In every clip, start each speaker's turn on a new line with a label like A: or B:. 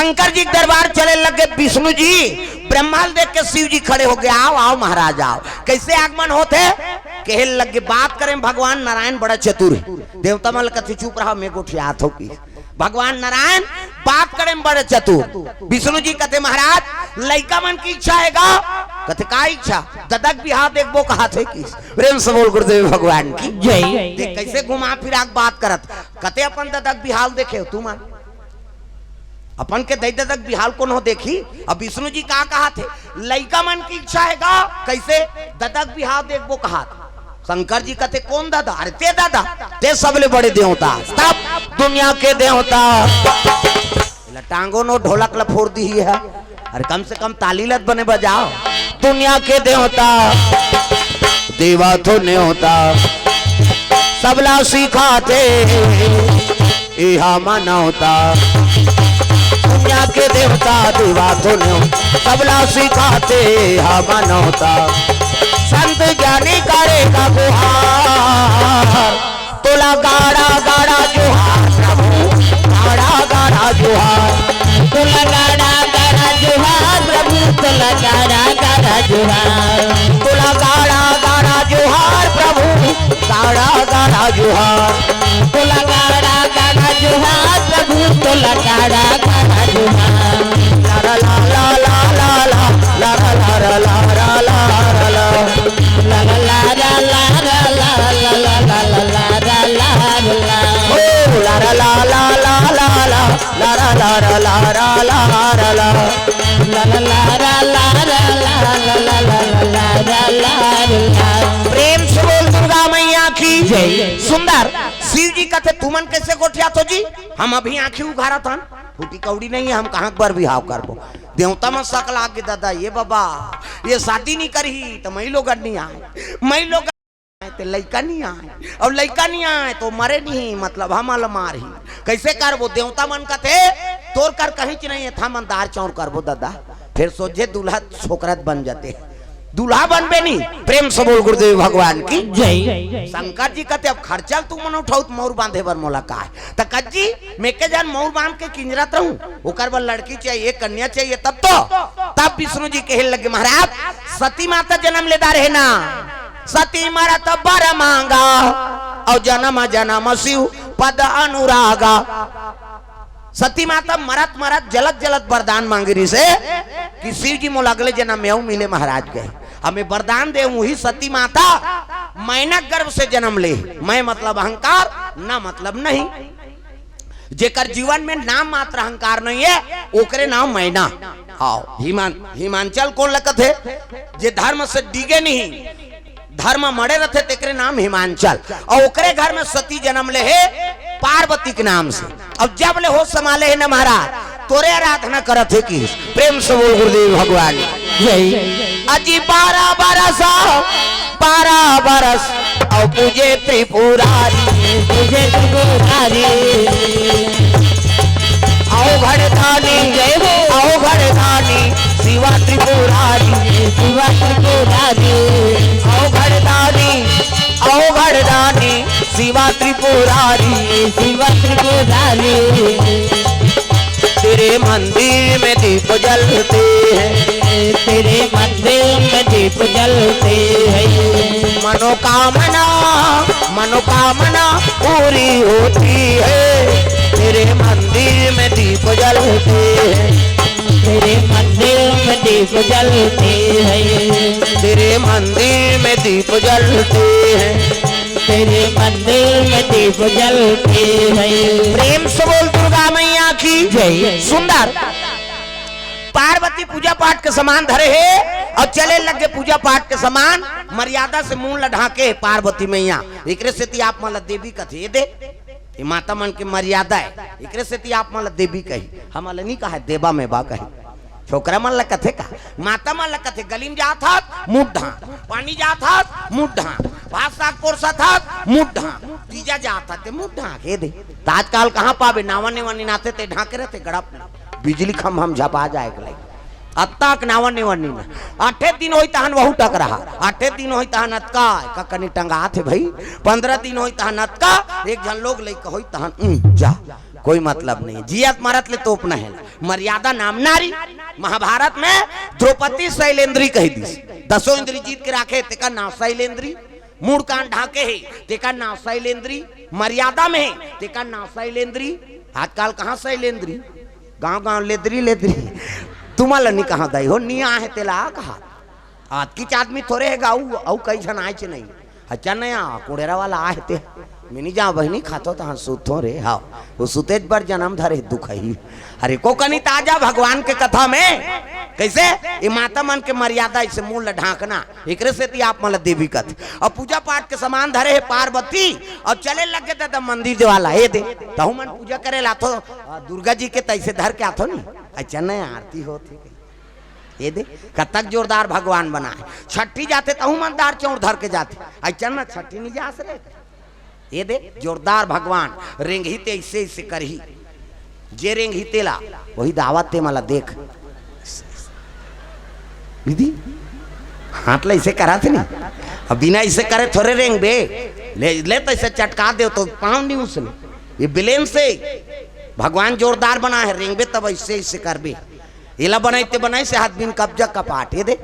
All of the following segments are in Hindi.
A: शंकर जी दरबार चले लगे विष्णु जी, ब्रह्माल देख के शिव जी खड़े हो गए, आओ आओ महाराज आओ। कैसे आगमन होते कहे लगे, बात करें भगवान नारायण बड़ा चतुर है। देवता मल कथे चुप रहा, मैं गोठियात हो की। भगवान नारायण बात करें बड़े चतुर। विष्णु जी कहते महाराज लड़का मन की इच्छा हैगा। कहते का इच्छा? ददक बिहार देखबो कहा थे कि प्रेम से बोल गुरुदेव भगवान की जय। देख कैसे घुमा फिरा बात करत। कहते अपन ददक बिहार देखे हो तुम अपन के दई ददक बिहार को न देखी। अब विष्णु जी कहा थे लड़का मन की इच्छा हैगा। कैसे? ददक बिहार देखबो कहा। शंकर जी कहते कौन दादा? अरे ते दादा, ते सबले बड़े देवता, सब दुनिया के देवता। टांगो नो ढोलक ला फोड़ दी है। अरे कम से कम ताली लत बने बजाओ। दुनिया के देवता देवा तो नहीं होता, सबला सिखाते मन होता। दुनिया के देवता देवा तो नहीं होता, सबला सिखाते मन होता। संत ज्ञानी करेगा गुहार, तोला गाड़ा गाड़ा जुहार प्रभु, गाड़ा गाड़ा जुहार। तोला गाड़ा गाड़ा जुहार प्रभु, तोला गाड़ा गाड़ा जुहार। तोला गाड़ा गाड़ा जुहार प्रभु, गाड़ा गाड़ा जुहार। तोला गाड़ा गाड़ा जुहार प्रभु, तोला गाड़ा गाड़ा जुहार। ला ला ला ला ला ला ला ला ला ला ला ला प्रेम से बोल दुर्गा मैया की जय। सुंदर शिव जी कहते तुमन कैसे गोठिया तो जी? हम अभी आंखी उघारा था, फूटी कौड़ी नहीं है, हम कहाँ पर बिहाव करबो। देवता में सकल आगे दादा ये बाबा ये शादी नहीं करी तो मई लोग नहीं आए, मई लोग तो लड़का नहीं आए, और लड़का नहीं आए तो मरे नहीं, मतलब हम मार ही कैसे करबो। देवता मन का थे तोर कर कहीं नहीं है, था मन दार चौर करबो दादा। फिर सोचे दूल्हा छोकरत बन जाते, दूल्हा बनबे नहीं। प्रेम से बोल गुरुदेव भगवान की जय। शंकर जी कहते अब खर्चा तू मन उठाऊ मोर बांधे बर मोला का है तो कज्जी मैं के जान मोर बांध के किंजरत रहूं, ओकर बर लड़की चाहिए कन्या चाहिए तब तो। तब विष्णु जी कहे लगे महाराज सती माता जन्म लेदार है ना, सती मारा तब बर मांगा और जन्म जन्म शिव पद अनुरागा। सती माता मरत मरत जलत जलत वरदान मांगी रही से कि शिव जी मोला अगले जन्म में मिले महाराज गए, हमें वरदान दे। वही सती माता मैना गर्भ से जन्म ले। मैं मतलब अहंकार, ना मतलब नहीं। जेकर जीवन में नाम मात्र अहंकार नहीं है ओकरे नाम मैना। आओ हिमांचल कौन लगत है? जे धर्म से डिगे नहीं, धर्म मड़े रहते तेकरे नाम हिमांचल। और ओकरे घर में सती जन्म ले है पार्वती के नाम से। अब जब ले हो संभाले है न महाराज तोरे आराधना करत है कि प्रेम से बोल गुरुदेव भगवान जय। अजी 12 बरस और पूजे त्रिपुरारी, पूजे त्रिपुरारी। आओ घड़धानी जय हो, आओ घड़धानी शिवा त्रिपुरारी, शिवा त्रिपुरारी। आओ घड़धानी, आओ घड़धानी शिवा त्रिपुरारी, शिवा त्रिपुरारी। तेरे मंदिर में दीप जलते हैं, तेरे मंदिर में दीप जलते हैं। मनोकामना मनोकामना पूरी होती है, तेरे मंदिर में दीप जलते हैं। तेरे मंदिर में दीप जलते हैं, तेरे मंदिर में दीप जलते हैं, तेरे मंदिर में दीप जलते हैं। प्रेम से बोल दुर्गा मैया की जय। सुंदर पार्वती पूजा पाठ के समान धरे है और चले लगे पूजा पाठ के समान मर्यादा से मुंह लढ़ा के पार्वती मैया। एकरे से आप मला देवी कथे दे, ये माता मन की मर्यादा है। एकरे से आप मला देवी कही, हम नहीं कहा देवा में बा कही। छोकरा मन लग कथे का माता मन लग कथे गलीम जात हाथ मुड्ढा, पानी जात हाथ मुड्ढा, भात साग पोरसा था मुड्ढा, तीजा जात हाथ मुड्ढा के दे। आजकल कहाँ पावे नावा नेवानी नाते ते ढाके रहते गड़प बिजली खम हम झपा जाए के अत्ताक नावा नेवानी ना 8 दिन होई तहन वहु टक रहा, 8 दिन होई तहन अतका का कनी टंगा थे भाई, 15 दिन होई तहन अतका एक जन लोग लेके होई तहन जा कोई मतलब नहीं। जियत मरत ले तोप न है मर्यादा नाम नारी। महाभारत में द्रौपदी शैलेंद्री कही दी, 10 इंद्री जीत के राखे तेका नाम शैलेंद्री। मूड कान ढाके है तेका नाम शैलेंद्री। मर्यादा में है तेका नाम शैलेंद्री। आजकल कहाँ शैलेंद्री, गांव गांव लेदरी लेदरी। तुम्हारा नहीं कहाँ गई हो निया है तेला कहा आज की आदमी थोड़े है गाऊ औ कई जन आए चे नहीं। अच्छा नया कुड़ेरा वाला आए थे मिनी जा बहनी खातो तो सुतो रे हाँ वो सुतेज पर जन्म धरे दुख ही। अरे को कनी ताजा भगवान के कथा में कैसे ये माता मन के मर्यादा इसे मूल ढांकना एक से आप मतलब देवी कथ और पूजा पाठ के समान धरे है पार्वती और चले लगे थे मंदिर जो वाला हे दे तहु मन पूजा करे लाथो दुर्गा जी के तैसे धर के आथो नहीं। अच्छा नहीं आरती होती ये दे कतक जोरदार भगवान बनाए। छठी जाते तहु मन दार चौर धर के जाते। अच्छा ना छठी नहीं जा सके ये दे जोरदार भगवान रेंगी ते इससे इससे करही जे रेंगी तेला वही दावत ते मला देख दीदी हाथ ले इसे करा थे नहीं अब बिना इसे करे थोड़े रेंग बे ले तो इसे चटका दे तो पाँव नहीं उसने ये बिलेन से भगवान जोरदार बना है रेंग बे तब इससे इससे कर बे इला बनाई से हाथ बिन कब्जा कपाट ये दे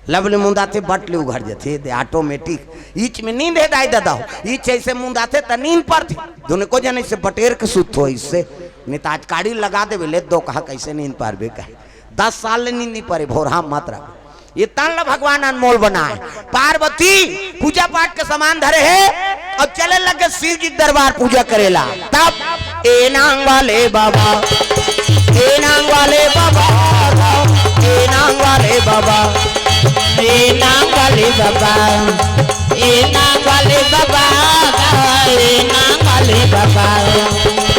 A: लवले मुंदाते बट ले उघर जाते दे ऑटोमेटिक ईच में नींद है दाई दादा ईच ऐसे मुंदाते त नींद पर थे दोनों को जने से बटेर के सुत हो इससे नेताज काड़ी लगा दे ले दो कहा कैसे नींद पर बे कहे 10 साल ले नींद नहीं पड़े भोरा मात्रा ये तन भगवान अनमोल बना है। पार्वती पूजा पाठ के समान धरे है और चले लगे शिव जी दरबार पूजा करेला तब ए नांग वाले बाबा ए नांग वाले बाबा ए नांग वाले बाबा ए नांग वाले बाबा ए नांग वाले बाबा ए नांग वाले बाबा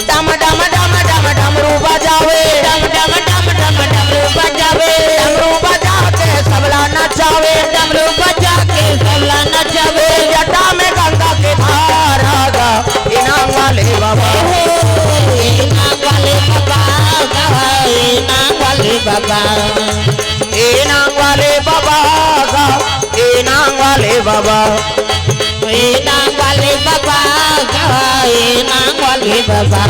A: डम डम डम डम डमरू बजावे डम डम डम डम डमरू बजावे डमरू बजा के सबला नचावे डमरू बजा के सबला नचावे जटा में गंगा के धारा गा ए नांग वाले बाबा ए नांग वाले बाबा ए नांग वाले बाबा ए नांग वाले बाबा ए नांग वाले बाबा ए नांग वाले बाबा ए नांग वाले बाबा।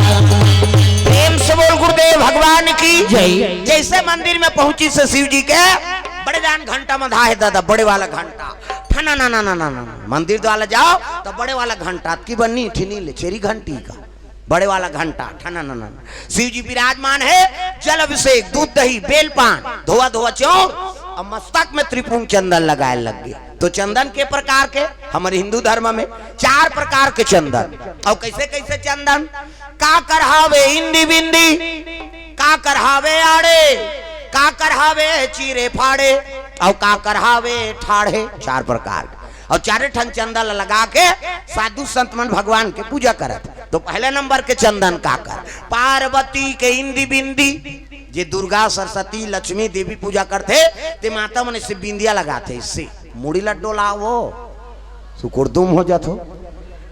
A: प्रेम से बोल गुरुदेव भगवान की जय। जैसे मंदिर में पहुंची से शिव जी के बड़े जान घंटा मधा है दादा बड़े वाला घंटा ठना ना ना ना ना ना मंदिर वाला जाओ तो बड़े वाला घंटा की बन्नी ठिनी ले चेरी घंटी का बड़े वाला घंटा ठना ना ना शिव जी विराजमान है। जल अभिषेक दूध दही बेलपान धोआ धोआ चौर और मस्तक में त्रिपुंग चंदन लगाए लग गए। तो चंदन के प्रकार के हमारे हिंदू धर्म में 4 प्रकार के चंदन और कैसे कैसे चंदन का करहावे इंदी बिंदी का करहावे आड़े का करहावे चीरे फाड़े और का करहावे ठाड़े 4 प्रकार और 4 ठन चंदन लगा के साधु संत मन भगवान के पूजा करत। तो पहले नंबर के चंदन काकर पार्वती के इंदी बिंदी जे दुर्गा सरस्वती लक्ष्मी देवी पूजा करते ते माता मन से बिंदिया लगाते इससे मुड़ी लड्डो लाओ सुकुरदुम हो जातो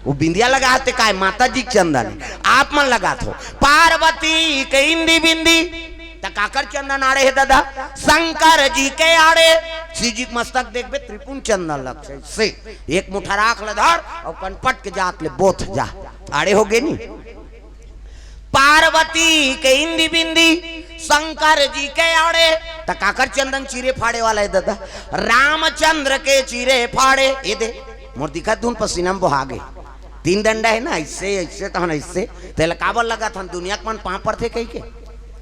A: वो बिंदिया लगाते काय माता जी चंदन आप मन लगाते पार्वती के इंदी बिंदी काकर चंदन आड़े है दादा शंकर जी के आड़े शिव जी मस्तक देखबे त्रिपुंड चंदन लग से एक मुठा राख ले धर और कनपट के जात ले बोथ जा आड़े हो गए नी। पार्वती के इंदी बिंदी शंकर जी के आड़े काकर चंदन चीरे फाड़े वाला है दादा रामचंद्र के चीरे फाड़े ये दे मोर दिखा दून पसीना में बहा गए 3 डंडा है ना इससे इससे तो इससे तेल काबल लगा था दुनिया के मन पाँव पर थे कहीं के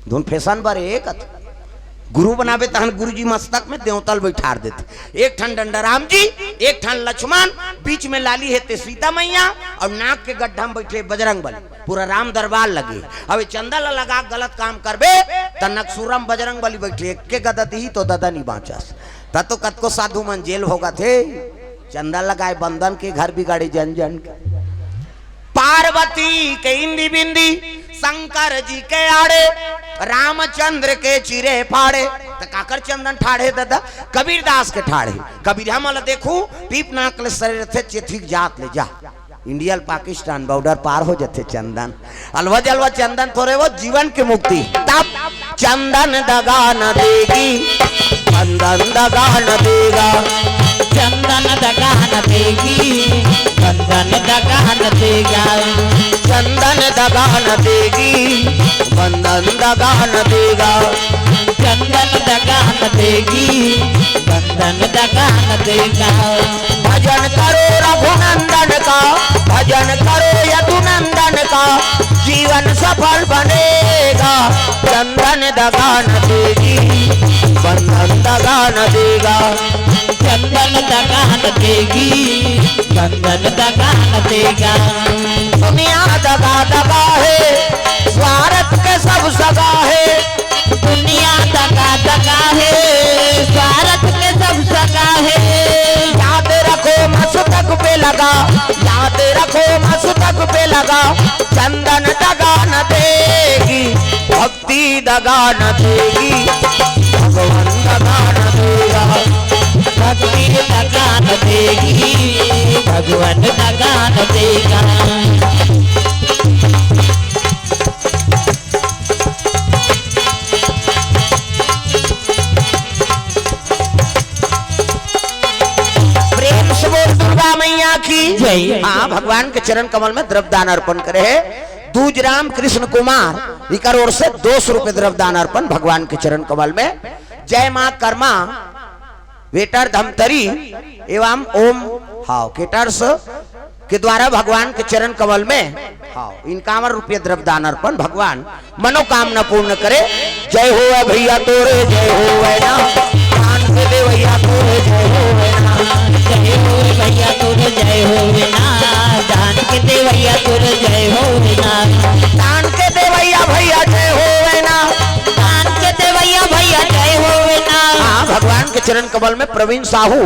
A: धुन फैशन बारे एक गुरु बनावे तहन गुरु जी मस्तक में देवतल बैठार देते। एक ठन डंडा राम जी एक ठन लक्ष्मण बीच में लाली है ते सीता मैया और नाक के गड्ढा में बैठे बजरंग बली पूरा राम दरबार लगे। अब चंदा लगा गलत काम करबे त नक्सूरम बजरंग बली बैठे एक के गदत ही तो दादा नहीं बाँचस तो कतको साधु मन जेल होगा थे चंदा लगाए बंधन के घर बिगाड़ी जन जन के। पार्वती के इंदी बिंदी शंकर जी के आड़े रामचंद्र के चीरे फाड़े तो काकर चंदन ठाड़े दादा कबीरदास के ठाड़े कबीर हम देखू पीप नाक शरीर थे चेथिक जात ले जा इंडिया पाकिस्तान बॉर्डर पार हो जाते चंदन अलवा जलवा चंदन थोड़े वो जीवन की मुक्ति तब चंदन दगा न देगी चंदन दगा न देगा चंदन दगा न देगी चंदन दगा न देगा चंदन दगा न देगी, बंधन दगा न देगा।
B: चंदन दगा न देगी, बंधन दगा न देगा।
A: भजन करो रघुनंदन का, भजन करो यदुनंदन का, जीवन सफल बनेगा। चंदन दगा न देगी, बंधन दगा न देगा।
B: चंदन दगा न देगी, बंधन दगा न देगा।
A: दुनिया दगा दगा है, स्वार्थ के सब सगा है।
B: दुनिया दगा दगा है, स्वार्थ के सब सगा है।
A: याद रखो मस्तक पे लगा, याद रखो मस्तक पे लगा। चंदन दगा न देगी, भक्ति दगा न देगी, भगवान दगा न देगा।
B: भक्ति दगा न देगी, भगवान दगा न देगा।
A: दुर्गा मैया की
B: जय।
A: हाँ, भगवान के चरण कमल में द्रव्यदान अर्पण करे है। दूज राम कृष्ण कुमार इकर ओर से 200 रुपए द्रव्यदान अर्पण भगवान के चरण कमल में। जय मां कर्मा वेटर धमतरी एवं ओम हाउ केटर्स के द्वारा भगवान के चरण कमल में हाउ 51 रुपये द्रव्यदान अर्पण भगवान मनोकामना पूर्ण करे। जय हो भैया तोरे, जय हो ना दान के दे भैया तोरे, जय हो ना।
B: जय हो भैया तुर जय हो ना, दान के दे भैया तुर जय हो ना।
A: दान के दे भैया भैया जय हो ना,
B: दान के दे भैया भैया जय हो ना।
A: हाँ, भगवान के चरण कमल में प्रवीण साहू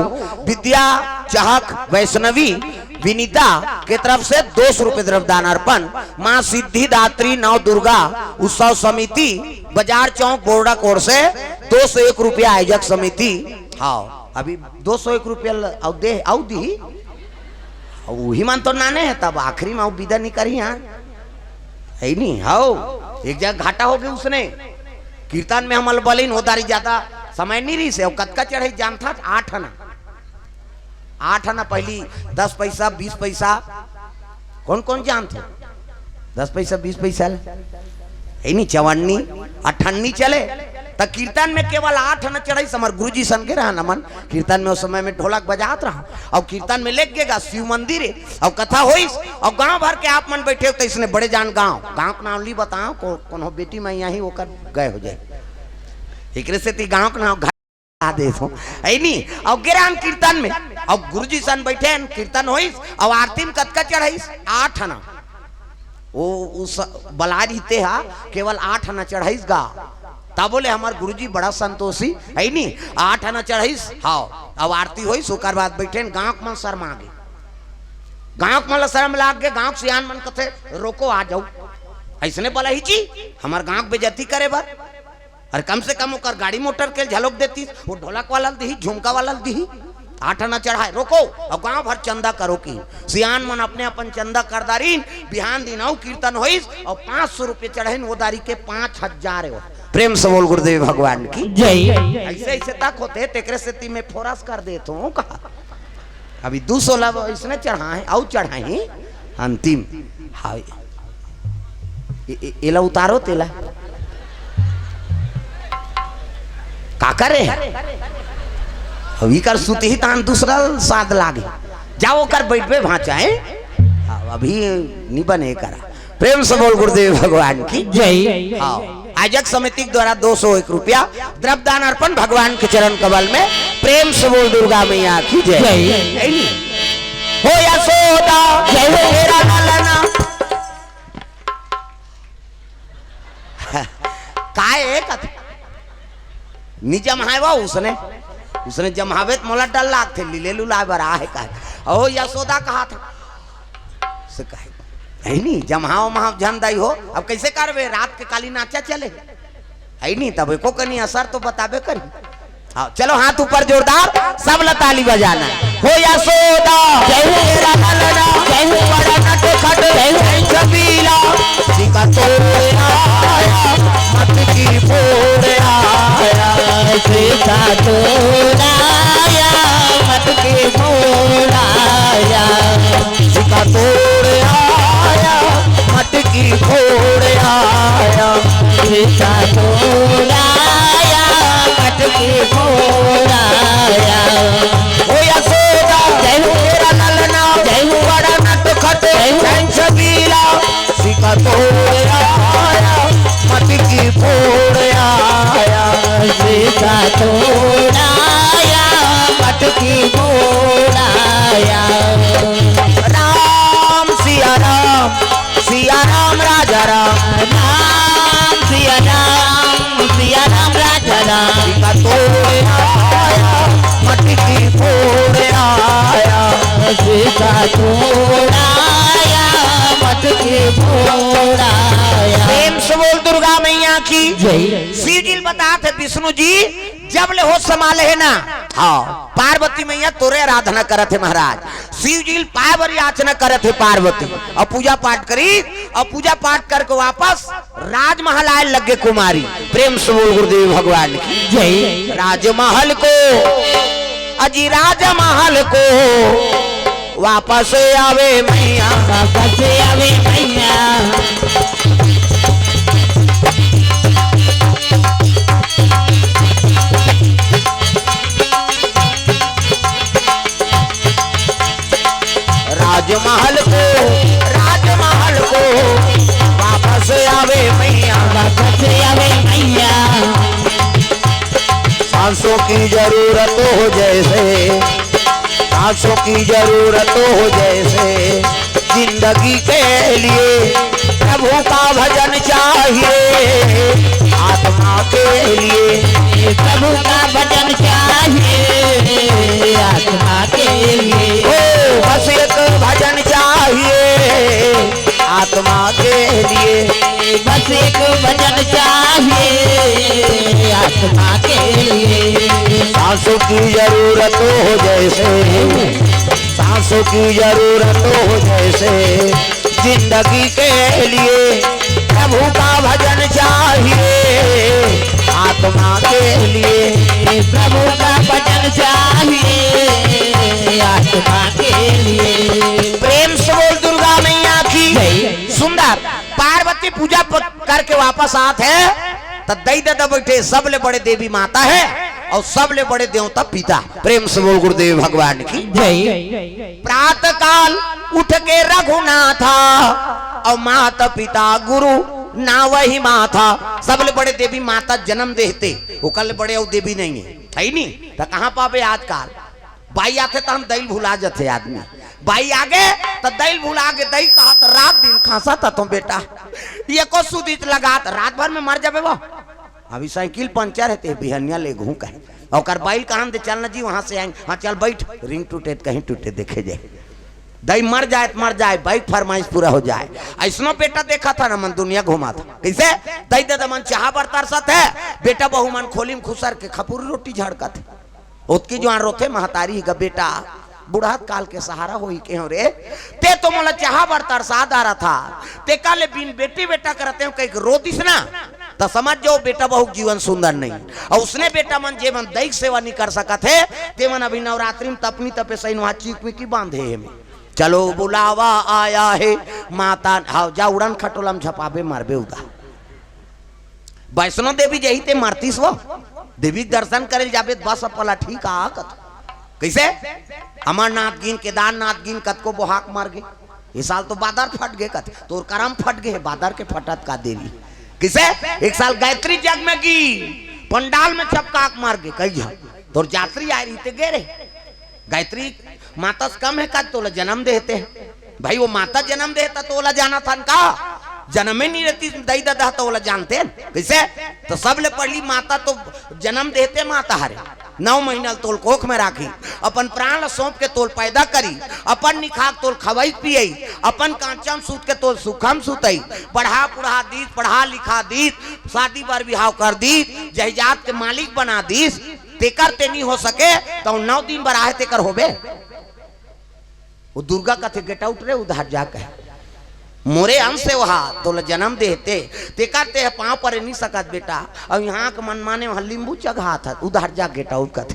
A: विद्या चाहक वैष्णवी विनीता के तरफ से 200 रुपए द्रव्यदान अर्पण। मां सिद्धिदात्री नव दुर्गा उत्सव समिति बाजार चौक बोर्डा कोर से 201 रुपया आयोजक समिति। हाँ, अभी 201 रुपया दे आउ दी वही मान तो नाने है, तब आखिरी में विदा नहीं करी यहाँ है नहीं। हाँ, एक जगह घाटा हो गया उसने कीर्तन में हमल बलिन होदारी ज्यादा समय नहीं रही से कतका चढ़े जान था 8 आना 8 आना पहली 10 पैसा 20 पैसा कौन कौन जान थे 10 पैसा 20 पैसा है नहीं 54 58 चले तो कीर्तन में केवल 8 आना चढ़ाई। हमारे गुरु जी सन के रहा नमन कीर्तन में उस समय में ढोलक बजात रहा और कीर्तन में लेग गएगा शिव मंदिर है और कथा होई और गांव भर के आप मन बैठे हो तो इसने बड़े जान गांव का नाम ली बताओ कौन हो बेटी मैं यही होकर गए हो जाए एक से गांव का नाम दे दो नहीं और गिरान कीर्तन में और गुरुजी सन बैठे कीर्तन होइस और आरती में कतका चढ़ाइस 8 आना वो उस बलारी ते हा केवल 8 आना चढ़ाइस गा तब बोले हमारे गुरुजी बड़ा संतोषी है नहीं 8 आना चढ़ाइस हाँ अब आरती होइस ओकर बाद बैठे गांव मन शर्मा गे गांव मन शर्म लाग गए गांव सियान मन कथे रोको आ जाओ ऐसने बोला ही जी हमारे गांव बेजती करे बार अरे कम से कम ओकर गाड़ी मोटर के झलक देती वो ढोलक वाला दी झुमका वाला दी 8 आना चढ़ाए रोको और गांव भर चंदा करो की सियान मन अपने अपन चंदा करदारीन बिहान दिन कीर्तन होइस और 500 रुपये चढ़े वो दारी के 5000 हो। प्रेम से बोल गुरुदेव भगवान की
B: जय।
A: ऐसे ऐसे तक होते तेकरे से मैं फोरस कर देता हूँ कहा अभी 200 लब इसने चढ़ाए और चढ़ाए अंतिम हाँ एला उतारो तेला का करे अभी कर सुते ही तान दूसरा साथ लागे जाओ कर बैठ पे भाचा है अभी नहीं बने करा। प्रेम से बोल गुरुदेव भगवान की
B: जय।
A: आयोजक समिति द्वारा 201 रुपया द्रव्यदान अर्पण भगवान के चरण कमल में। प्रेम से बोल दुर्गा मैया की जय। हो यशोदा जय हो मेरा लालना काय कथा नी जमावा उसने जमावे मोला डर लाग थे लीले लुला बरा है कहा ओ यशोदा कहा था से कहे है नहीं जमाओ महा जनदाई हो अब कैसे करवे रात के काली नाचा चले है नहीं तब एको कनी असर तो बताबे करी। हाँ चलो हाथ ऊपर जोरदार सब ताली बजाना हो यशोदा जय हो मेरा लालना जय हो बड़ा नट खट जय हो छबीला सिका तोरे आया मत की फोड़ आया
B: सीता तोड़ाया मत के मोड़ाया
A: सिका तोरे आया मत की
B: फोड़ाया
A: ओ यशोदा
B: जय हो
A: तेरा ललना
B: जय हो
A: बड़ा नटखट
B: जय हो
A: छबीला सिका तोड़या मत की फोड़या
B: सीता तोड़ाया मटकी फोड़ाया
A: राम सिया राम राजा राम
B: राम सिया राम राजा राम
A: सिका तोड़या मटकी फोड़या
B: सीता तोड़ाया मटकी फोड़ाया
A: प्रेम से बोल दुर्गा मैया की
B: जय
A: शिव जी बताते विष्णु जी जब ले होश संभाले है ना हाँ पार्वती मैया तोरे आराधना करत है महाराज शिव जी पावर याचना करत है पार्वती और पूजा पाठ करी और पूजा पाठ करके वापस राजमहल आए लगे कुमारी प्रेम से बोल गुरुदेव भगवान की
B: जय
A: राजमहल को अजी राजमहल को वापस आवे मैया
B: वापस आवे मैया
A: राजमहल को वापस आवे मैया
B: वापस आवे मैया
A: सांसों की जरूरत हो जैसे सांसों की जरूरत हो जैसे जिंदगी के लिए प्रभु का भजन चाहिए आत्मा के लिए
B: प्रभु का भजन चाहिए आत्मा के लिए
A: ओ बस एक भजन चाहिए आत्मा के लिए
B: बस एक भजन चाहिए आत्मा के लिए
A: सांसों की जरूरत हो जैसे सांसों की जरूरत हो जैसे जिंदगी के लिए प्रभु का भजन चाहिए आत्मा के लिए
B: प्रभु का भजन चाहिए आत्मा के लिए
A: प्रेम से बोल दुर्गा मैया की सुंदर पार्वती पूजा करके वापस आते हैं तो दई दादा बैठे सबले बड़े देवी माता है और सबले बड़े देवता पिता प्रेम से बोल गुरुदेव भगवान की
B: जय
A: प्रातः काल उठ के रघुनाथा और माता पिता गुरु ना वही माता सबले बड़े देवी माता जन्म देते वो कल बड़े और देवी नहीं है नहीं तो कहाँ पावे आजकल बाई आते तो हम दही भुला जाते आदमी बाई आगे तो दही भुला के दही कहा तो रात दिन खांसा था तुम बेटा ये को सुदित लगा रात भर में मर जाबे वो अभी साइकिल पंचर है बिहनिया ले घूम कहे और बाइल कहा दे चलना जी वहां से आएंगे हाँ चल बैठ रिंग टूटे कहीं टूटे देखे जाए दही मर जाए बाइक फरमाइश पूरा हो जाए ऐसनो बेटा देखा था ना मन दुनिया घुमा था कैसे दही दादा मन चाह बरतर सत है बेटा बहु मन खोली में खुसर के खपूरी रोटी झड़का थे उसकी जो रोथे महतारी का बेटा बुढ़ा काल के सहारा हो के रे ते तो मोला चाह बरतर साद आ रहा था ते काले बिन बेटी बेटा करते हो कहीं रो दिस ना तो समझ जाओ बेटा बहुत जीवन सुंदर नहीं और उसने बेटा मन जे मन दैक सेवा नहीं कर सका थे ते मन अभी नवरात्रि में तपनी तपे सही वहां चीक में की बांधे में चलो बुलावा आया है माता हाँ जा उड़न खटोलम झपाबे मारबे उदा वैष्णो देवी जही ते मारतीस वो देवी दर्शन करे जाबे बस अपला ठीक आ कत कैसे अमरनाथ गिन केदारनाथ गिन कत को बोहाक मार गए ये साल तो बादर फट गए कत तोर करम फट गए बादर के फटत का देवी किसे एक साल गायत्री जग में की पंडाल में छपकाक मार गए कई जा तोर यात्री आ रही थे गे रे गायत्री माता से कम है का तोला जन्म देते हैं भाई वो माता जन्म देता तो ओला जाना था का जन्म ही नहीं रहती दई दादा तो ओला जानते हैं कैसे तो सब ले पढ़ली माता तो जन्म देते माता हरे 9 महीना तोल कोख में राखी अपन प्राण सौंप के तोल पैदा करी अपन निखाक तोल खवाई पियई अपन कांचम सूत के तोल सुखम सुतई पढ़ा पुढ़ा दीस पढ़ा लिखा दीस शादी बार बिहाव कर दी जहिजात के मालिक बना दीस तेकर ते नहीं हो सके तो 9 दिन बराहे तेकर होबे वो दुर्गा का थे गेट आउट रे उधर जाकर मोरे अंश से वहा तो जन्म देते ते करते है पाँव पर नहीं सकत बेटा अब यहाँ के मन माने वहां लींबू चढ़ा था उधर जा गेट आउट का थे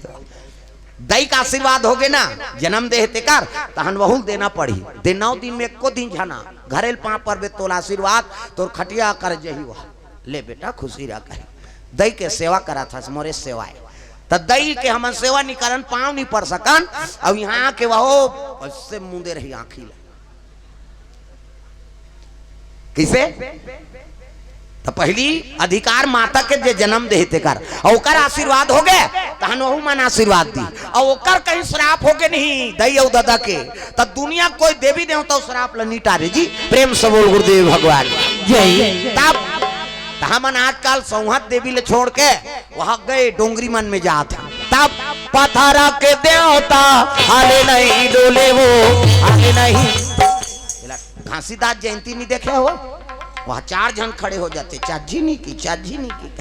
A: दई का आशीर्वाद हो गए ना जन्म देते कर तहन बहुल देना पड़ी दे 9 दिन में एको दिन झना घरेल पाँव पर बे तोला आशीर्वाद तोर खटिया कर जही वह ले बेटा खुशी रह कर दई के सेवा करा था मोरे सेवाए तो दई के हम सेवा नहीं करन, पाँव नहीं पड़ सकन, अब यहाँ के वहो उससे मुंदे रही आँखी किसे तो पहली अधिकार माता के जे जन्म देते कर और ओकर आशीर्वाद हो गए तहन वहू मन आशीर्वाद दी और ओकर कहीं श्राप हो गए नहीं दई और दादा के तब दुनिया कोई देवी देवता श्राप ल नहीं टारे जी। प्रेम से बोल गुरुदेव भगवान
B: जय।
A: तब हमन आजकल सौहत देवी ले छोड़ के वहां गए डोंगरी मन में जात तब पथरा के देवता हाले नहीं डोले वो हाले नहीं। घासीदास जयंती नहीं देखे हो वहाँ 4 जन खड़े हो जाते चाची नहीं की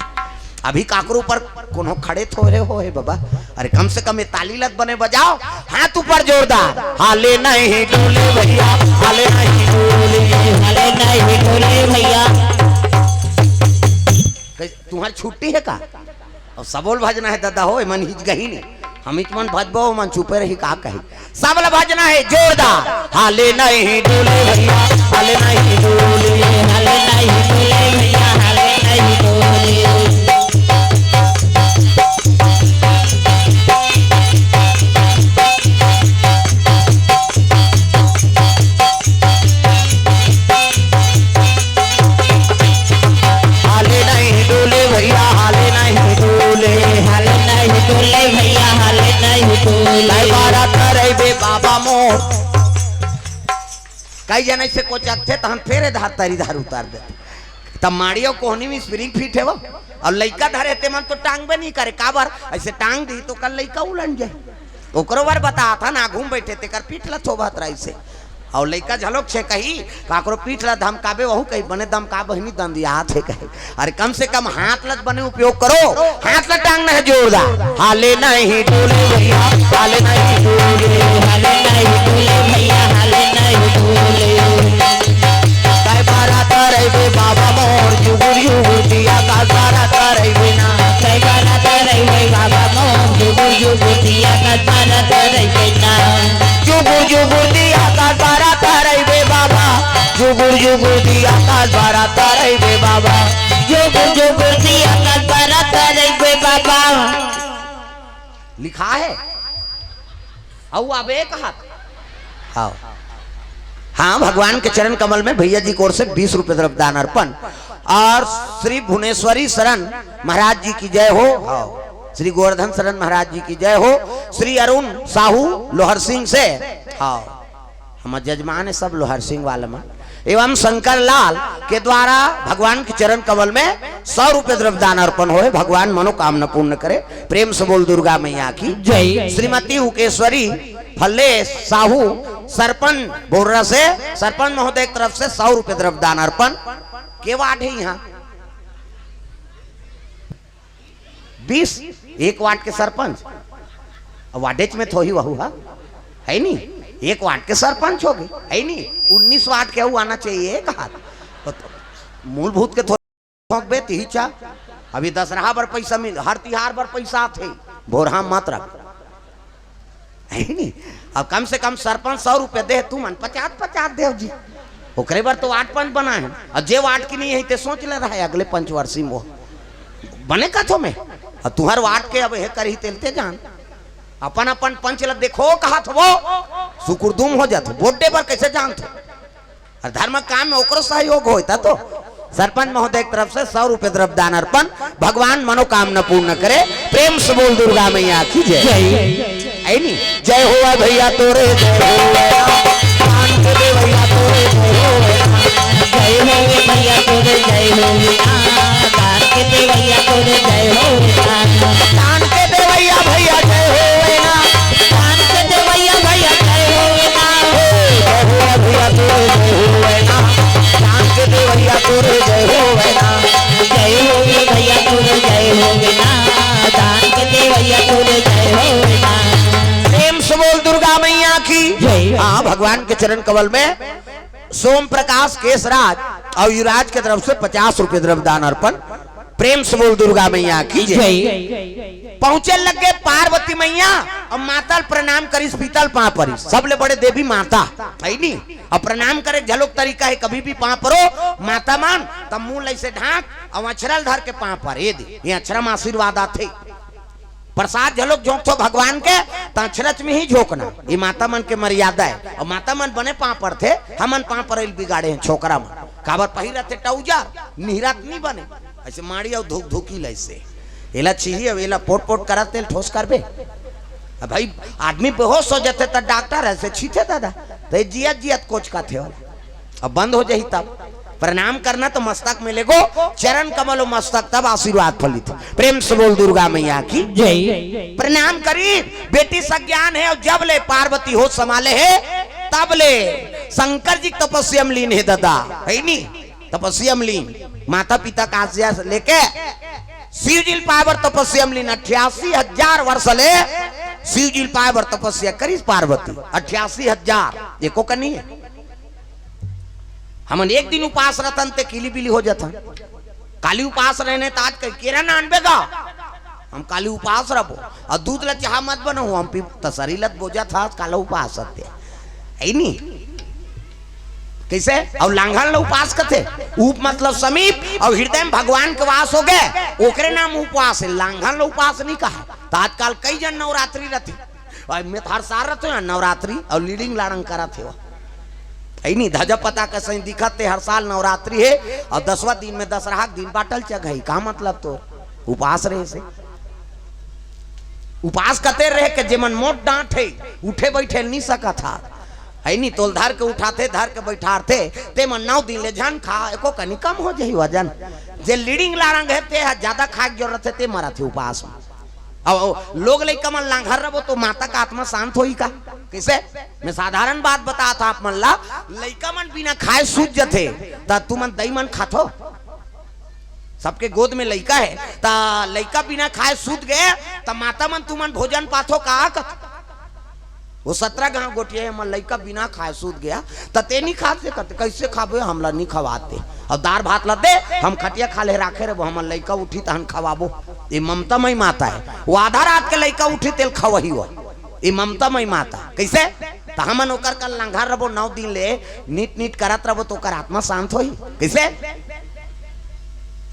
A: अभी काकरू पर कोनो खड़े थोड़े हो है बाबा। अरे कम से कम ये ताली लत बने बजाओ हाथ ऊपर जोरदार हाले नहीं डोले भैया हाले नहीं डोले
B: भैया।
A: तुम्हारी छुट्टी है का और सबोल भजना है दादा हो मन हिच गही नहीं हम इच मन भजबो मन चुपे रही का कही सबल भजना है जोरदार हाले नहीं डोले भैया हाले नहीं डोले
B: भैया हाले नहीं डोले।
A: बाबा मोर कई जन से को चकथे तहन फेरे धार तारी धार उतार दे तब माड़ियों कोहनी में स्प्रिंग फिट है वो और लइका धरे ते मन तो टांग बे नहीं करे काबर ऐसे टांग दी तो कल लइका उलट जाए ओकरो बार बता था ना घूम बैठे ते कर पीठ ला थोबत रही से और लइका झलोक छे कही काकरो पीठ ला धमकाबे वहू कही बने दमका बहनी दंदी हाथ है कही। अरे कम से कम हाथ लत बने उपयोग करो हाथ ला टांग नहीं जोरदार हाले नहीं डोले भैया हाले नहीं डोले
B: भैया हाले नहीं डोले।
A: काय बारा तरैबे बाबा मोर जुगुर जुगुर दिया का बारा तरैबे ना
B: काय बारा तरैबे बाबा मोर जुगुर जुगुर दिया का बारा तरैबे ना
A: जुगुर जुगुर दिया का बारा तरैबे बाबा जुगुर जुगुर दिया का बारा तरैबे बाबा
B: जुगुर जुगुर दिया का बारा तरैबे बाबा।
A: लिखा है औ अब एक हाथ हाँ हाँ भगवान के चरण कमल में भैया जी की ओर से 20 रुपए तरफ दान अर्पण और श्री भुवनेश्वरी शरण महाराज जी की जय हो श्री गोवर्धन शरण महाराज जी की जय हो श्री अरुण साहू लोहर सिंह से हाँ हम जजमान है सब लोहर सिंह वाले में एवं शंकर लाल के द्वारा भगवान के चरण कमल में 100 रुपए द्रव्य दान अर्पण हो भगवान मनोकामना पूर्ण करे। प्रेम से बोल दुर्गा मैया की
B: जय।
A: श्रीमती उकेश्वरी फल्ले साहू सरपंच बोर्रा से सरपंच महोदय की तरफ से 100 रुपए द्रव्य दान अर्पण के वार्ड है यहाँ 20 एक वार्ड के सरपंच वार्डेज में थोड़ी वहू है नहीं एक वार्ड के सरपंच हो गए है नहीं 19 वार्ड के आना चाहिए एक हाथ मूलभूत के थोड़े ही चा अभी दशहरा पर पैसा मिल हर तिहार पर पैसा थे भोरहा मत रख है नहीं अब कम से कम सरपंच 100 रुपए दे तू मन 50 देव जी ओकरे बार तो वार्ड पंच बना है और जे वार्ड की नहीं है ते सोच ले रहा है अगले पंचवर्षीय में बने का थो में और तुहर वार्ड के अब हे कर ही तेलते जान अपन अपन पंच ल देखो कहा थो वो सुकुरदुम हो जात बोटे पर कैसे जानते और धर्म काम में ओकरो सहयोग होता तो सरपंच महोदय की तरफ से 100 रुपए द्रव्य दान अर्पण भगवान मनोकामना पूर्ण करे। प्रेम से बोल दुर्गा मैया की जय है नी जय हो भैया तोरे जय हो भैया तोरे
B: जय हो भैया तोरे जय हो दान के दे भैया तोरे जय हो
A: दान के दे भैया भैया जय हो
B: दान के दे भैया भैया जय हो
A: भैया तोरे जय हो दान के दे भैया तोरे जय हो
B: जय हो भैया तोरे जय हो दान के दे भैया तोरे जय हो।
A: प्रेम से बोल दुर्गा मैया की हाँ भगवान के चरण कमल में सोम प्रकाश केशराज और युवराज की तरफ से 50 रुपए द्रव्य दान अर्पण। प्रेम से बोल दुर्गा मैया की जय। पहुंचे लगे पार्वती मैया और माता प्रणाम करी पीतल पाँ परी सबले बड़े देवी माता है नी और प्रणाम करे झलोक तरीका है कभी भी पाँ परो माता मान तब मुंह ऐसे ढाक और अक्षरल धर के पाँ पर ये अक्षरम आशीर्वाद आते प्रसाद झलोक झोंक तो भगवान के तछरच में ही झोंकना, ये माता मन के मर्यादा है। और माता मन बने पापड़ थे, हमन पापड़ बिगाड़े हैं छोकरा मन, काबर पहिरा थे टौजार निहरात नहीं बने ऐसे माड़ी और धूक धूकी लैसे एला चाहिए। अब एला पोट पोट करा तेल ठोस करबे। अब भाई आदमी बेहोश हो जाते तो डॉक्टर ऐसे छीते दादा तो जियत जियत कोच का थे, अब बंद हो जाही तब प्रणाम करना तो मस्तक मिलेगो, चरण कमल मस्तक तब आशीर्वाद फलित। प्रेम से बोल दुर्गा मैया की जय। प्रणाम करी बेटी सज्ञान है और जब ले पार्वती हो संभाले है तब ले शंकर जी तपस्याम लीन है दादा है नी, तपस्याम लीन माता पिता का आज्ञा से लेके शिव जी पावर तपस्याम लीन 88,000 वर्ष ले शिव जी पावर तपस्या करी पार्वती 88,000 एको का नहीं है। हमन एक दिन उपास रहतन ते किली बिली हो जाता, काली उपास रहने तो आज केरा ना अनबेगा हम काली उपास रहो और दूध ला चाह मत बनो हम पी तसरी लत बोझा था काला उपास है नहीं कैसे। और लांघन ला उपास कथे उप मतलब समीप और हृदय में भगवान के वास हो गए ओकरे नाम उपवास है, लांघन ला उपास नहीं कहा। तो आजकल कई जन नवरात्रि रहते और मैं हर साल रहते हैं नवरात्रि और लीडिंग लाड़ंग करा थे नहीं धजा पता का सही दिखते हर साल नवरात्रि है और 10वां दिन में दशहरा दिन बाटल चघई का मतलब तो उपास रहे से उपास करते रहे के जेमन मोट डांट है उठे बैठे नहीं सका था है नहीं तोल धर के उठाते धर के बैठाते ते मन 9 दिन ले जान खा एको कनी कम हो जाही वजन जे लीडिंग लारंग है ते ज्यादा खा की जरूरत है ते मरा थे उपास में। और लोग ले कमल लांघर रहो तो माता का आत्मा शांत होई का कैसे। मैं साधारण बात बता था आप मन ला लइका मन बिना खाए सूझ जाते ता तू मन दही मन खातो, सबके गोद में लइका है ता लइका बिना खाए सूझ गए ता माता मन तू मन भोजन पाथो का वो 17 गांव गोटिया मन लइका बिना खाए सूझ गया ता ते नहीं खाते करते कैसे खाबे हमला नहीं खवाते और दार भात ला दे हम खटिया खा ले राखे रे हम लइका उठी तहन खवाबो। ये ममता मई माता है, वो आधा रात के लइका उठी तेल खवही हो ये ममता मई माता कैसे। तो हमन ओकर कल लंघर रबो 9 दिन ले नीट नीट करत रबो तो ओकर आत्मा शांत होई कैसे।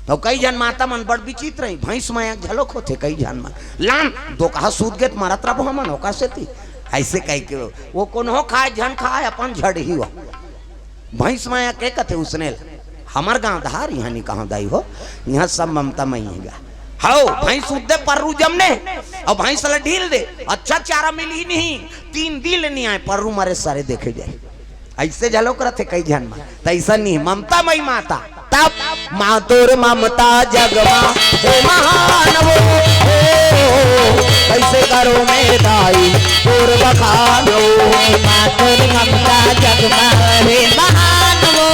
A: तो कई जन माता मन बड़ विचित्र रही भैंस माया झलोक होते कई जन मन लान दो कहा सूद गेत मारत रबो हमन ओकर से थी ऐसे कह के वो कौन हो खाए झन खाए अपन झड़ ही हो भैंस माया के कथे उसने हमार गांव धार यहाँ नहीं कहाँ दाई हो यहाँ सब ममता मई है हाओ भैंस उदे पर्रू जमने और भैंस ला ढील दे अच्छा चारा मिली नहीं 3 दिन नहीं आए पर्रू मारे सारे देखे जाए ऐसे झलोक रहे कई जन में तैसा नहीं ममता मई माता तब मातुर ममता जगमा महान वो कैसे करो मैं दाई तोर बखानो
B: मातुर ममता जगमा महान वो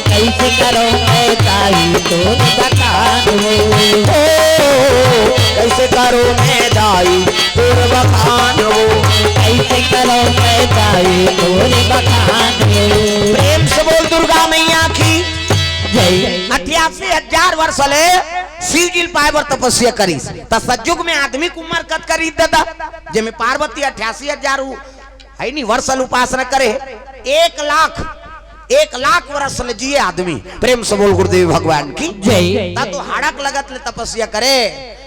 B: कैसे करो मैं दाई तोर बखानो
A: कैसे करो मैं दाई तोर बखानो
B: कैसे करो मैं दाई तोर बखानो।
A: प्रेम से बोल दुर्गा मैया की
B: जय।
A: 88,000 वर्ष ले शिव जी पावर तपस्या करी सतयुग में आदमी कुमार कत करी दादा जे में पार्वती 88,000 है नहीं वर्ष उपासना करे 1 लाख वर्ष ले जिए आदमी। प्रेम से बोल गुरुदेव भगवान की
B: जय।
A: ता तो हाड़क लगत ले तपस्या करे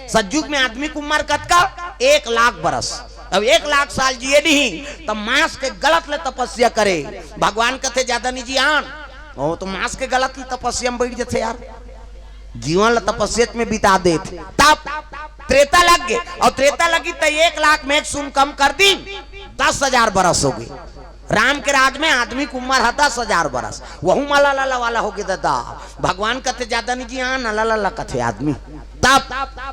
A: सतयुग में आदमी कुमार कत का 1 लाख वर्ष अब 1 लाख साल जिए नहीं तब मांस के गलत ले तपस्या करे भगवान कथे ज्यादा नहीं जियान ओ तो मांस के गलत ले तपस्या में बैठ जाते यार जीवन ला तपस्या में बिता देते तब त्रेता लग गए और त्रेता लगी तो 1 लाख में 1 सुन कम कर दी 10,000 बरस हो गए। राम के राज में आदमी कुमार है 10,000 बरस वहू माला लाला वाला हो गया दादा भगवान कथे ज्यादा नहीं जियान लाला कथे आदमी तब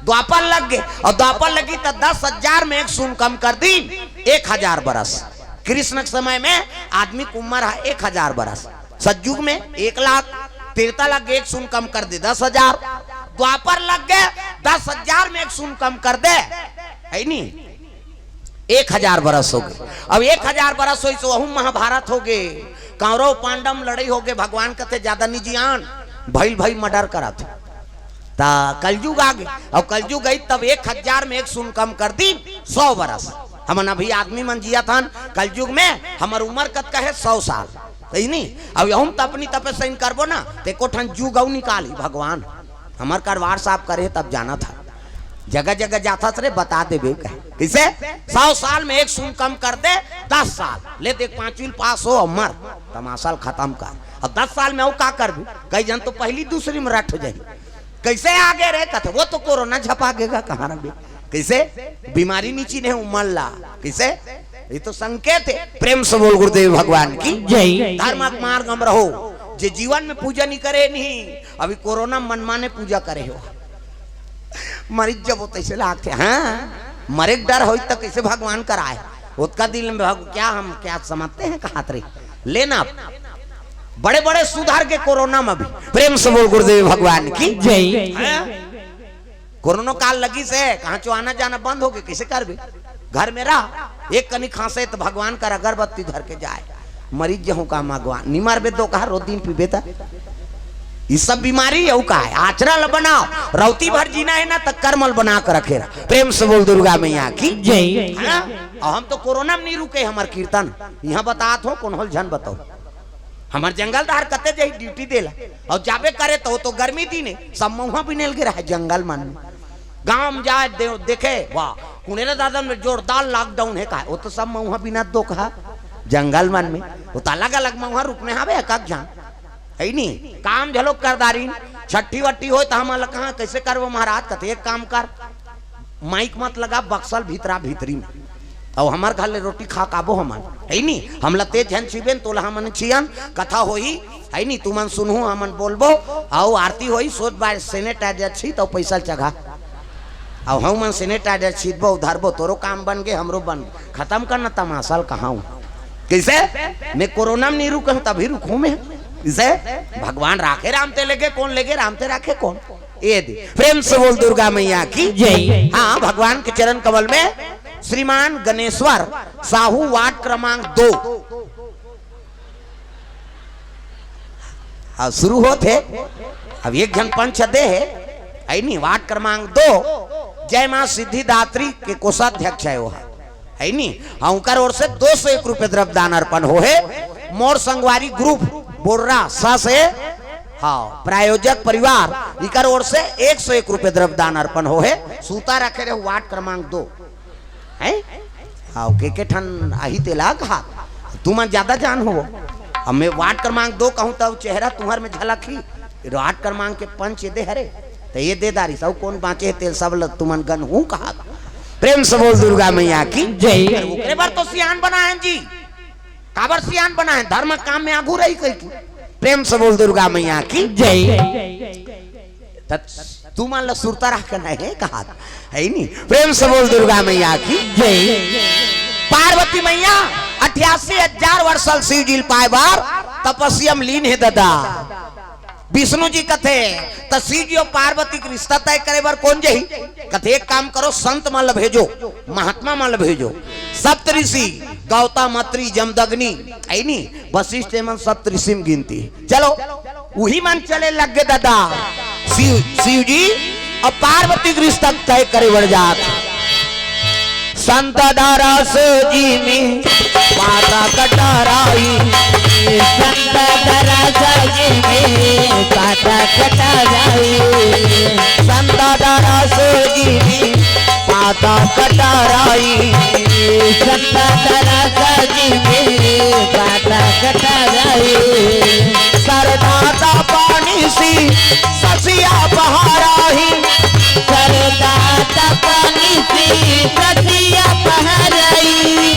A: द्वापर लग गए और द्वापर लगी तो 10,000 में 1 सुन कम कर दी 1,000 बरस। कृष्ण के समय में आदमी कुमार है 1,000 बरस सतयुग में 1 लाख त्रेता लग गए 1 सुन कम कर दे 10,000 द्वापर लग गए 10,000 में 1 सुन कम कर दे है नहीं 1,000 बरस हो गए। अब 1,000 बरस हुई तो महाभारत हो गए कौरव पांडव लड़ाई हो गए भगवान कथे ज्यादा नहीं जियान भाई मर्डर करा थे ता कलयुग आ गए और कलयुग गई तब 1,000 में 1 सुन कम कर दी 100 बरस। हमन अभी आदमी मन जिया था कलयुग में हमार उम्र कत का है 100 साल सही नहीं। अब हम तो अपनी तपस्या करबो ना ते को ठन जुग निकाली भगवान हमार कारवार साहब करे तब जाना था जगह जगह जाता रे बता दे बे किसे 100 साल में एक सुन कम कर दे 10 साल ले देख 5वीं पास हो मर तमाशा खत्म कर अब 10 साल में वो का कर भी कई जन तो पहली दूसरी में रट हो जाए कैसे आगे रहे कहते वो तो कोरोना झपा गेगा कहाँ रहे कैसे बीमारी नीची नहीं उमल ला कैसे ये तो संकेत है। प्रेम से बोल गुरुदेव भगवान की
B: जय।
A: धर्मक मार्ग हम रहो जे जीवन में पूजा नहीं करे नहीं अभी कोरोना मनमाने पूजा करे हो मरीज जब होते से लागते हाँ मरे डर हो तो कैसे भगवान कराए उसका दिल में क्या हम क्या समझते हैं कहा रे लेना बड़े बड़े सुधार के कोरोना में भी प्रेम से बोल गुरुदेव भगवान की
B: जय।
A: कोरोना काल लगी से कहाँ चो आना जाना बंद हो गए कैसे कर भी घर में रह एक कनी खांसे तो भगवान का अगरबत्ती धर के जाए मरीज जहूं का भगवान निमार बे दो कहा रो दिन पीबे था ये सब बीमारी है का है आचरण बनाओ रौती भर जीना है ना तक कर्मल बना कर रखे प्रेम से बोल दुर्गा मैया की
B: जय।
A: हम तो कोरोना में नहीं रुके हमार कीर्तन यहाँ बतात हो कौन होल झन बताओ हमार जंगलदार कते जही ड्यूटी देला और जाबे करे तो गर्मी दी ने सब मुहा भी नेल के रहा जंगल मन में गांव में जाए देखे वाह कुनेरा दादा में जोरदार लॉकडाउन है का वो तो सब मुहा बिना दो कहा जंगल मन में वो तो अलग अलग मुहा रुकने हवे एक जान है नहीं काम झलोक करदारी छठी वट्टी हो तो हम कहा कैसे करबो महाराज कहते एक काम कर माइक मत लगा बक्सल भीतरा भीतरी में और हमार घर ले रोटी खा काबो हमान है नहीं हम लते झन छिबेन तोला हमन छियन कथा होई है नहीं तुमन सुनहु हमन बोलबो आओ आरती होई सोच बार सैनिटाइजर छी तो पैसा चढ़ा और हम मन सैनिटाइजर छीबो धरबो तोरो काम बन गए हमरो बन खत्म करना तमाशा कहाँ कैसे मैं कोरोना में नहीं रुका तभी रुकू मैं इसे भगवान राखे रामते लेके कौन लेके रामते राखे कौन ये दे प्रेम से बोल दुर्गा मैया की
B: जय।
A: हाँ भगवान के चरण कमल में श्रीमान गणेश्वर साहू वार्ड क्रमांक 2 शुरू होते अब एक जन पंच दे है नहीं वार्ड क्रमांक 2 जय मां सिद्धिदात्री के कोषाध्यक्ष है वो है नहीं उनकर ओर से 201 रुपए द्रव्य दान अर्पण हो है मोर संगवारी ग्रुप बोर्रा सा से हाँ प्रायोजक परिवार इकर ओर से 101 रुपए द्रव्य दान अर्पण हो है सूता रखे रहे वार्ड क्रमांक 2 है हाँ के ठन आही तेला कहा तुम ज्यादा जान हो अब मैं वार्ड क्रमांक 2 कहूँ तब चेहरा तुम्हार में झलक ही वार्ड क्रमांक के पंच दे हरे तो ये दे दारी सब कौन बाँचे है तेल सब तुमन गन हूँ कहा प्रेम से बोल दुर्गा मैया की जय। बार तो सियान बना है जी काबर सियान बना है धर्म काम में आगू रही कही प्रेम से बोल दुर्गा मैया की जय। तू मान लो सुरता रख कर है कहा है नहीं प्रेम से बोल दुर्गा मैया की जय। पार्वती मैया 88,000 वर्ष शिव जी पाए बार तपस्यम लीन है दादा विष्णु जी कथे तो शिव जी और पार्वती के रिश्ता तय करे बार कौन जही कथे एक काम करो संत मल भेजो महात्मा मल भेजो सप्त ऋषि गौतम अत्रि जमदग्नि है नी वशिष्ठ एवं सप्त ऋषि में गिनती चलो वही मन चले लग गए दादा शिव जी और पार्वती के रिश्ता तय करे बढ़ जात संत दारस जी में माता कटाराई
B: संत दारस जी में माता कटाराई
A: संत दारस जी में माता कटाराई
B: संत दारस जी में माता कटाराई
A: सरदाता पानी सी ससिया बहाराही
B: सरदाता पानी सी ससिया बहाराई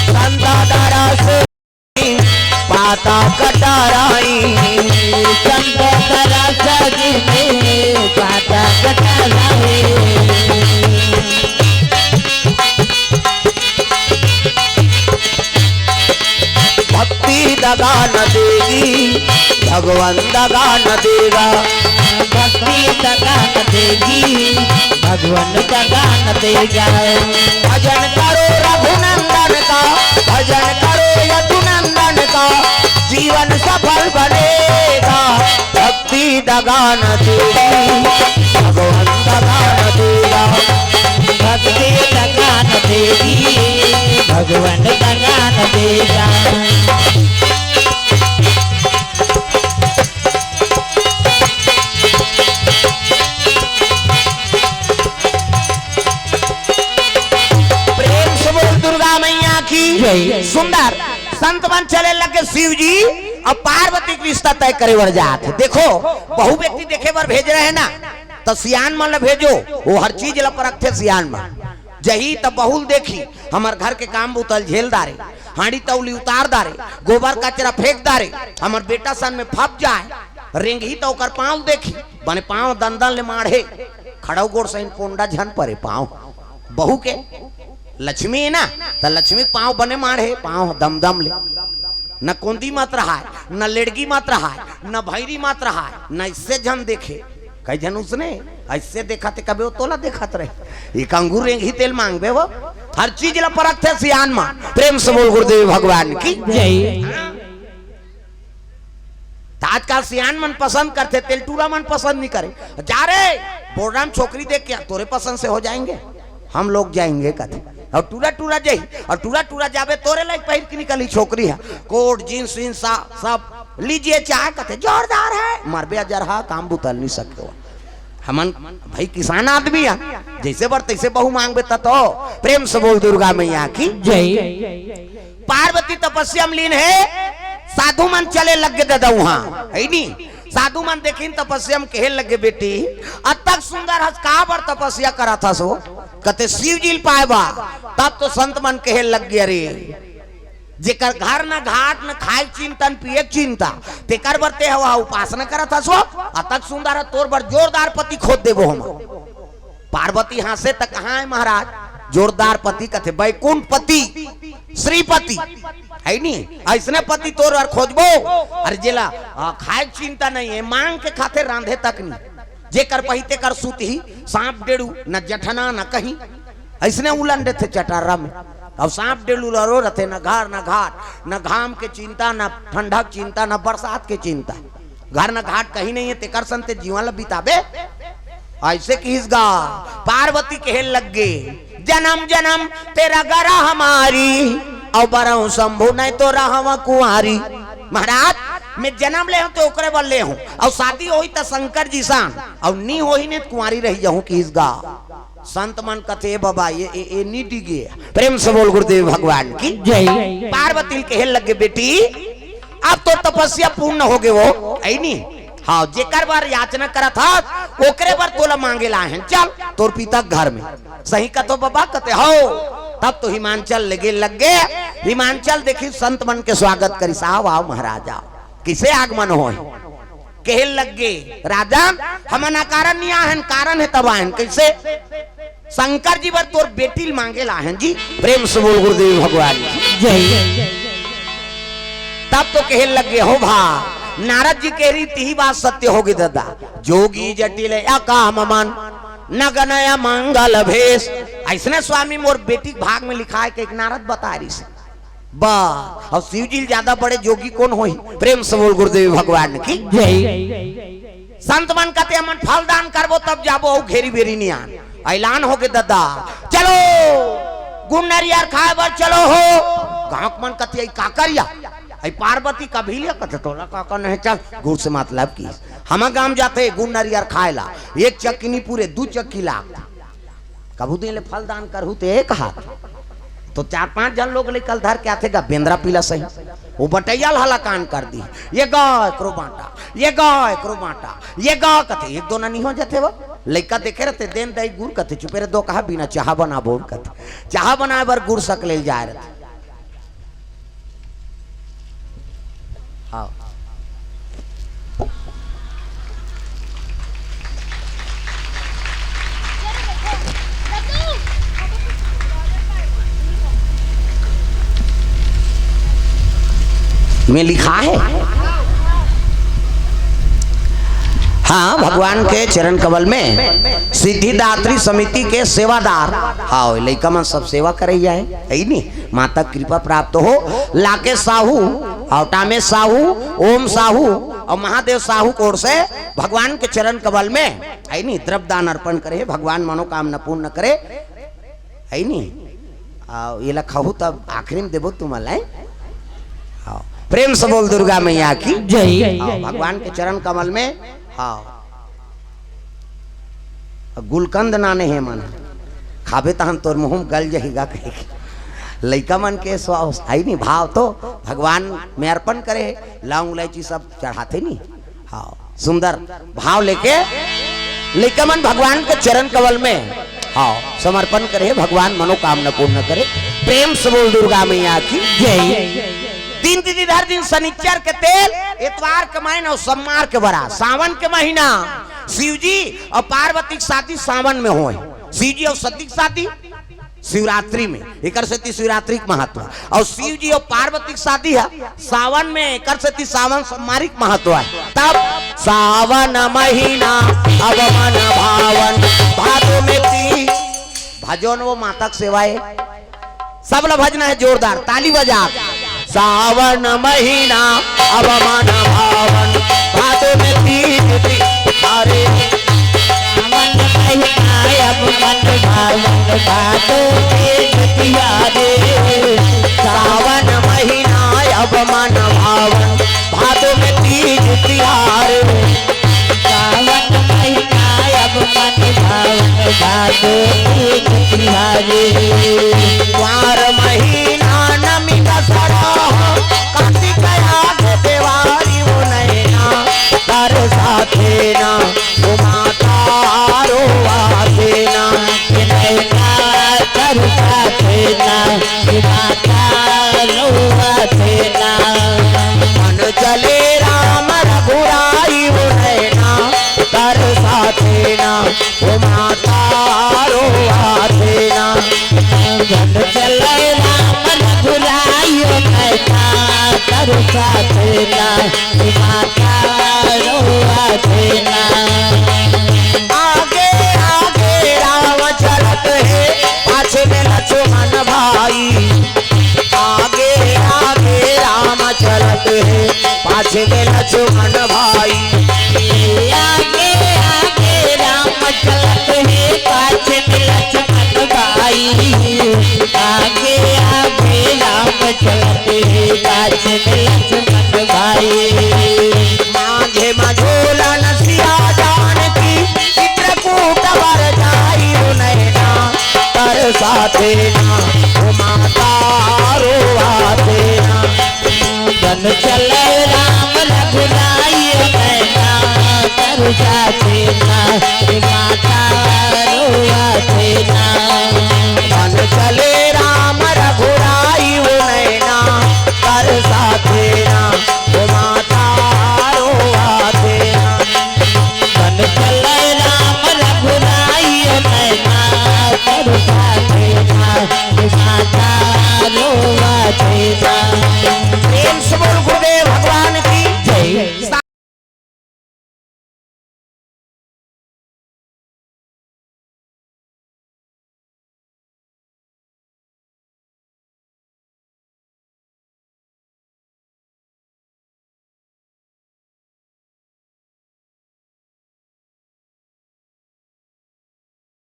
A: संत दारस माता कटाराई
B: संत दारस जी में माता कटाराई
A: भक्ति दगा न देगी भगवान दगा न देगा
B: भक्ति दगा न देगी भगवान दगा न देगा
A: भजन करो रघुनंदन का भजन करो यदुनंदन का जीवन सफल बनेगा भक्ति दगा न देगी भगवान दगा न देगा
B: भक्ति दगा न देगी भगवान दगा न देगा जय।
A: सुंदर संत मन चले लगे शिव जी और पार्वती की रिश्ता तय करे बर जाते। देखो बहु व्यक्ति देखे बर भेज रहे हैं ना, तो सियान मन ला भेजो, वो हर चीज ला परखते सियान मन। जही तब बहुल देखी हमार घर के काम उतल झेल दारे, हाड़ी तौली उतार दारे, गोबर कचरा फेंक दारे, हमार बेटा सन में फप जाए, रेंगी तो कर पाँव देखी बने पाँव दंदन ले माढ़े, खड़ाऊ गोड़ सही पोंडा झन परे पाँव। बहू के लक्ष्मी है ना, तो लक्ष्मी पाँव बने माढ़े, पाँव दम दम ले, न कुंदी मत रहा है, न लेड़गी मत रहा है, न भैरी मत रहा है, न इससे जन देखे कई जन उसने ऐसे देखा थे कभी वो तोला देखत रहे। एक अंगूर रेंगी तेल मांगबे वो हर चीज ला परख थे सियान मां। प्रेम से बोल गुरुदेव भगवान की
B: जय।
A: आजकल सियान मन पसंद करते, तेल टूरा मन पसंद नहीं करे। जा रे बोर्डाम छोकरी देख क्या तोरे पसंद से हो जाएंगे, हम लोग जाएंगे कथे और टूरा टूरा जाई और टूरा टूरा जावे तोरे लाइक पहिर की निकली छोकरी है, कोट जींस जींस सब लीजिए चाहे कथे जोरदार है, मरबे जरहा काम बुतल नहीं सके हो। हमन भाई किसान आदमी है, जैसे बर तैसे बहु मांगबे तो। प्रेम से बोल दुर्गा मैया की
B: जय।
A: पार्वती तपस्या में लीन है, साधु मन चले लगे दादा वहां है नी, साधु मन देखिन तपस्या में कहे लगे बेटी अतक सुंदर हस का बर तपस्या करा था सो, कते शिव जी पाएबा। तब तो संत मन कहे लग गया रे जेकर घर न घाट न खाए चिंतन पिए चिंता तेकर बरते हवा उपासना करा था सो, अतक सुंदर तोर बर जोरदार पति खोद देबो हम। पार्वती हासे तक कहाँ है महाराज, जोरदार पति कथे बैकुंठ पति श्रीपति है नी, ऐसने पति तोर और खोजबो। अरे जेला खाए चिंता नहीं है, मांग के खाते रांधे तक नहीं, जे कर पहिते कर सूती सांप डेड़ू न जठना न कहीं, ऐसने उलन देते चटारा में। अब सांप डेड़ू लरो रहते, न घर न घाट, न घाम के चिंता, न ठंडक चिंता, न बरसात के चिंता, घर न घाट कहीं नहीं है, तेकर संते जीवन ला बिताबे। ऐसे किसगा पार्वती कहे लग गे जन्म जन्म तेरा गरा हमारी और बरहूं शंभू नहीं तो रहा कुंवारी। महाराज मैं जन्म ले हूं तो ओकरे बल ले हूं, और शादी होई तो शंकर जी सान, और नी होई ने कुंवारी रही जाऊं किसगा। संत मन कथे बाबा ये नी डिगे। प्रेम से बोल गुरुदेव भगवान की
B: जय।
A: पार्वती कहे लगे बेटी अब तो तपस्या पूर्ण हो गए वो है नी, हाँ जेकर बार याचना करा था ओकरे बार तोला मांगे ला हैं, चल तोर पिता घर में सही का तो बाबा कते हो। तब तो हिमांचल लग गए, हिमांचल देखी संत मन के स्वागत करी, साहब आओ महाराज आओ, किसे आगमन हो कहे लग गए राजा हमन कारण नहीं आहन, कारण है तब आहन कैसे, शंकर जी बर तोर बेटी मांगे ला हैं जी। प्रेम से बोल गुरुदेव भगवान
B: जय।
A: तब तो कहे लगे हो भा नारद जी कह रही थी बात सत्य होगी दादा, जोगी जटिल या काम मन नगनया मंगल भेष। ऐसने स्वामी मोर बेटी भाग में लिखा है कि एक नारद बता रही से बा, और शिव जी ज्यादा बड़े जोगी कौन होई। प्रेम से बोल गुरुदेव भगवान की
B: जय।
A: संत मन कहते हमन फल दान करबो तब जाबो, घेरी बेरी नहीं आन। ऐलान हो गए दादा चलो गुण नरियर खाए बर चलो हो। गाँव मन कहते काकरिया पार्वती का भी लिया कहते तोला काका नहीं चल गुड़ से मतलब की हम गांव जाते गुड़ नरियर खाए ला, एक चक्की नहीं पूरे 2 चक्की ला कबू दिन ले फल दान करहु तो एक हाथ, तो 4-5 जन लोग निकल धर के आते बेंद्रा पीला सही वो बटैया हला कान कर दी, ये गाय करो बांटा, ये गाय करो बांटा, ये गाय कहते एक दो नहीं हो जाते वो लड़का देखे रहते देन दही गुड़ कहते चुपे रहे दो कहा बिना चाह बना बोल कहते चाह बनाए बर गुड़ सक ले जाए रहते। हाँ में लिखा है, हाँ भगवान के चरण कमल में सिद्धिदात्री समिति के सेवादार, हाँ लड़का मन सब सेवा करे जाए है नी, माता कृपा प्राप्त हो। लाके साहू औटा में साहू ओम साहू और महादेव साहू कोर से भगवान के चरण कमल में है नी द्रव्य दान अर्पण करे, भगवान मनोकामना पूर्ण करे है नी। ये लखहू तब आखिरी में देवो तुम लाई। प्रेम से बोल दुर्गा मैया की
B: जय।
A: भगवान के चरण कमल में हाँ गुलकंद नाने है मन खाबे तो हम तोर मुँह गल जहीगा कहे लइका मन के आई नहीं भाव तो भगवान में अर्पण करे, लौंग इलायची सब चढ़ाते नहीं। हाँ सुंदर भाव लेके लइका मन भगवान के चरण कमल में हाँ समर्पण करे, भगवान मनोकामना पूर्ण करे। प्रेम से बोल दुर्गा मैया की जय। दिन तिथिधर दिन शनिचर के तेल, इतवार के महीना और सोमवार के बरा, सावन के महीना शिव जी और पार्वती की शादी सावन में हो, शिव जी और सती की शादी शिवरात्रि में, एक शिवरात्रि का महत्व, और शिव जी और पार्वती की शादी है सावन में, एक सावन सोमवारी का महत्व है। तब सावन महीना अब मन भावन, भादों में तीज भजन वो माता की सेवाएं, सब लोग भजना है जोरदार ताली बजा। सावन महीना अब मन भावन, भादों में तीज अरे
B: सावन महीना अब मन भावन, भादों में तिहारे।
A: सावन महीना अब मन भावन, भादों में तीज तिहारे।
B: सावन महीना अब मन भावन, भादों में तिहारे।
A: द्वार महीना नमी दसरा, कार्तिक आगे देवारी वो नैना, कर साथे ना वो माता रो आसे ना,
B: कर साथे ना वो माता रो आसे ना।
A: मन चले राम रघुराई वो नैना, कर साथे ना वो माता रो आसे ना।
B: जन चले राम रघुराई वो नैना, कर साथे ना वो माता रो आसे ना।
A: आगे आगे राम चलत है, पाछे में लक्ष्मण भाई। आगे आगे राम चलत है, पाछे में लक्ष्मण भाई।
B: आगे आगे राम चलत है, पाछे में लक्ष्मण भाई। आगे आगे राम चलत है, पाछे में लक्ष्मण भाई।
A: मांगे मझोला नसिया जानकी, चित्रकूट वर जाई वो नैना, कर साथे ना वो माता रो आसे ना।
B: जन चल